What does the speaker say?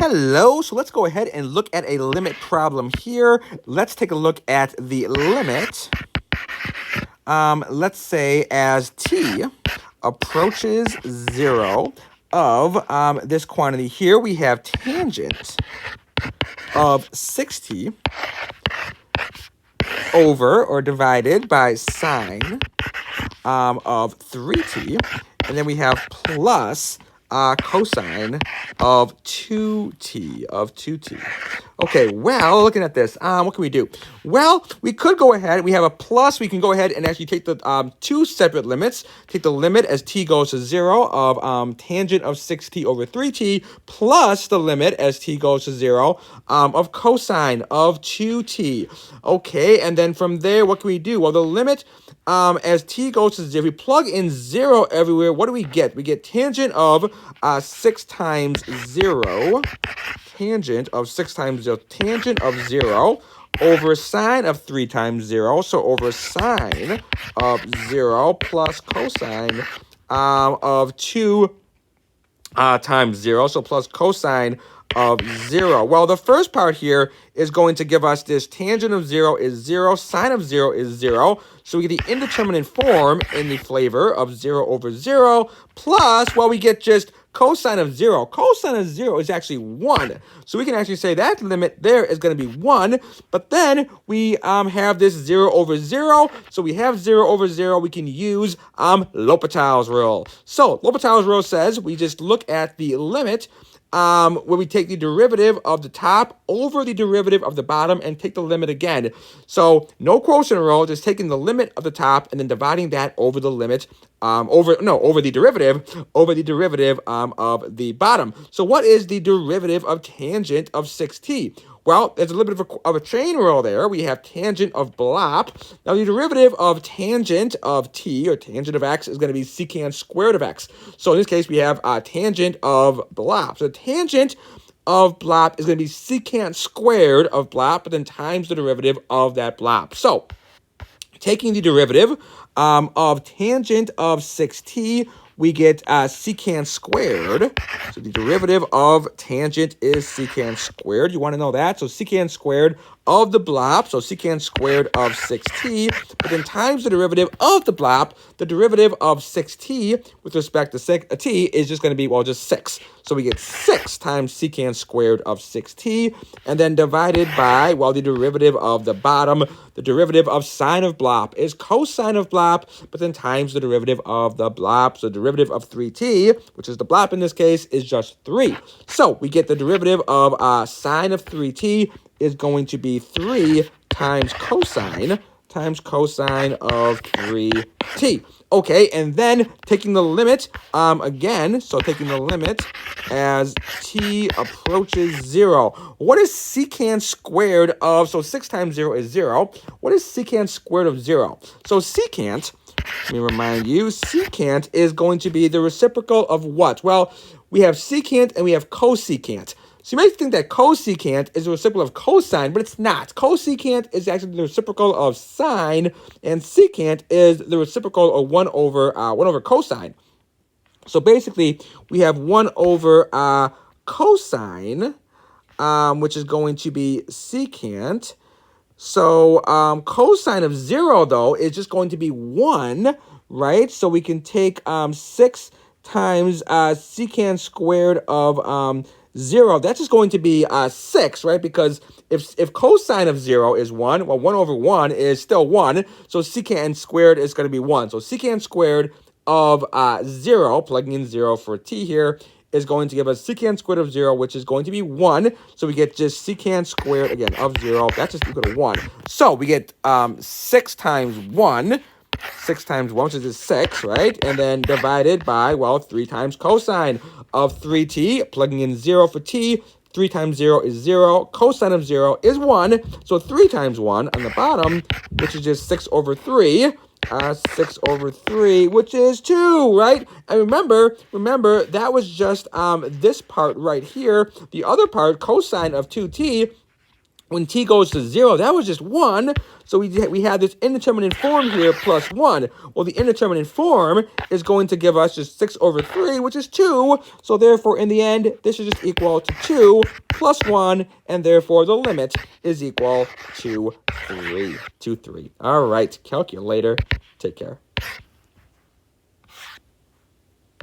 Hello, so let's go ahead and look at a limit problem here. Let's take a look at the limit. Let's say as t approaches 0 of this quantity here, we have tangent of 6t over or divided by sine of 3t, and then we have plus cosine of 2t. Okay, well, looking at this, what can we do? Well, we could go ahead, we have a plus, we can go ahead and actually take the two separate limits. Take the limit as t goes to 0 of tangent of 6t over 3t plus the limit as t goes to 0 of cosine of 2t. Okay, and then from there, what can we do? Well, the limit as t goes to 0, if we plug in 0 everywhere, what do we get? We get tangent of 6 times 0, tangent of 6 times 0, tangent of 0 over sine of 3 times 0, so over sine of 0 plus cosine of 2 times 0, so plus cosine of 0. Well, the first part here is going to give us this tangent of 0 is 0, sine of 0 is 0. So we get the indeterminate form in the flavor of 0 over 0 plus, well, we get just cosine of 0. Cosine of 0 is actually 1. So we can actually say that limit there is going to be 1. But then we have this 0 over 0. So we have 0 over 0. We can use L'Hopital's rule. So L'Hopital's rule says we just look at the limit where we take the derivative of the top over the derivative of the bottom and take the limit again. So no quotient rule, just taking the limit of the top and then dividing that over the limit, over the derivative of the bottom. So what is the derivative of tangent of 6t? Well, there's a little bit of a chain rule there. We have tangent of BLOP. Now, the derivative of tangent of t, or tangent of x, is going to be secant squared of x. So in this case, we have tangent of BLOP. So the tangent of BLOP is going to be secant squared of BLOP, but then times the derivative of that BLOP. So taking the derivative of tangent of 6t, we get secant squared. So the derivative of tangent is secant squared. You want to know that? So secant squared of the BLOP, so secant squared of 6t, but then times the derivative of the BLOP. The derivative of 6t with respect to t is just going to be, well, just 6. So we get 6 times secant squared of 6t, and then divided by, well, the derivative of the bottom. The derivative of sine of BLOP is cosine of BLOP, but then times the derivative of the BLOP. So the derivative of 3t, which is the BLOP in this case, is just 3. So we get the derivative of sine of 3t is going to be 3 times cosine of 3t. Okay, and then taking the limit again, so taking the limit as t approaches 0. What is secant squared of, so 6 times 0 is 0. What is secant squared of 0? So secant, let me remind you, secant is going to be the reciprocal of what? Well, we have secant and we have cosecant. So you might think that cosecant is the reciprocal of cosine, but it's not. Cosecant is actually the reciprocal of sine, and secant is the reciprocal of 1 over cosine. So basically, we have 1 over cosine, which is going to be secant. So cosine of 0, though, is just going to be 1, right? So we can take 6 times secant squared of 0, that's just going to be 6, right? Because if cosine of 0 is 1, well, 1 over 1 is still 1, so secant squared is going to be 1. So secant squared of 0, plugging in 0 for t here, is going to give us secant squared of 0, which is going to be 1. So we get just secant squared, again, of 0. That's just equal to 1. So we get 6 times 1. 6 times 1, which is 6, right? And then divided by, well, 3 times cosine of 3t, plugging in 0 for t. 3 times 0 is 0. Cosine of 0 is 1. So 3 times 1 on the bottom, which is just 6 over 3. 6 over 3, which is 2, right? And remember, that was just this part right here. The other part, cosine of 2t, when t goes to 0, that was just 1. So we have this indeterminate form here plus 1. Well, the indeterminate form is going to give us just 6 over 3, which is 2. So therefore, in the end, this is just equal to 2 plus 1. And therefore, the limit is equal to 3. All right, calculator. Take care.